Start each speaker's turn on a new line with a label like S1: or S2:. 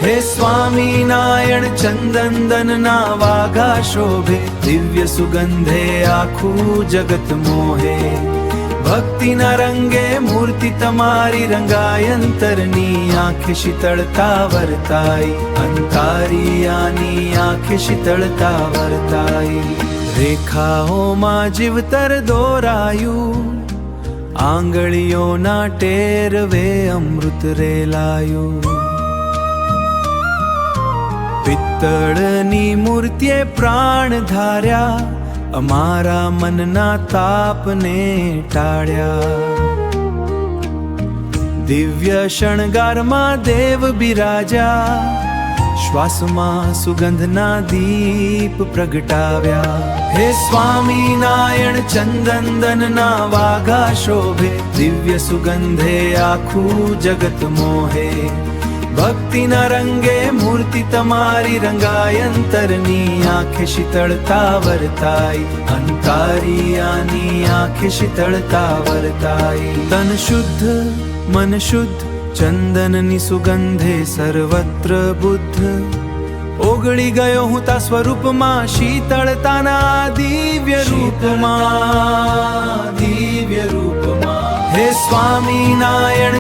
S1: હે સ્વામિનારાયણ ચંદન ના વાઘા શોભે, દિવ્ય સુગંધે આખું જગત મોહે. ભક્તિના રંગે મૂર્તિ તમારી રંગાય, અંતરની આંખે શીતળતા વર્તાઈ, અંતારિયાની આંખે શીતળતા વર્તાઈ. રેખાઓમાં જીવતર દોરાયું, આંગળીઓના ટેરવે અમૃત રેલાયું. પિત્તળની મૂર્તિએ પ્રાણ ધાર્યા, અમારા મનના તાપને ટાળ્યા. દિવ્ય શણગારમાં દેવ બિરાજ્યા, શ્વાસમાં સુગંધના દીપ પ્રગટાવ્યા. હે સ્વામિનારાયણ ચંદન ના વાઘા શોભે, દિવ્ય સુગંધે આખું જગત મોહે. ભક્તિના રંગે મૂર્તિ તમારી રંગાય, અંતરની આંખે શીતળતા વર્તાઈ, અંતારિયાની આંખે શીતળતા વર્તાઈ. તન શુદ્ધ મન શુદ્ધ ચંદનની સુગંધે સર્વત્ર બુદ્ધ. ઓગળી ગયો હું તા સ્વરૂપમાં, શીતળતાના દિવ્ય રૂપમાં, દિવ્ય રૂપમાં. હે સ્વામિનારાયણ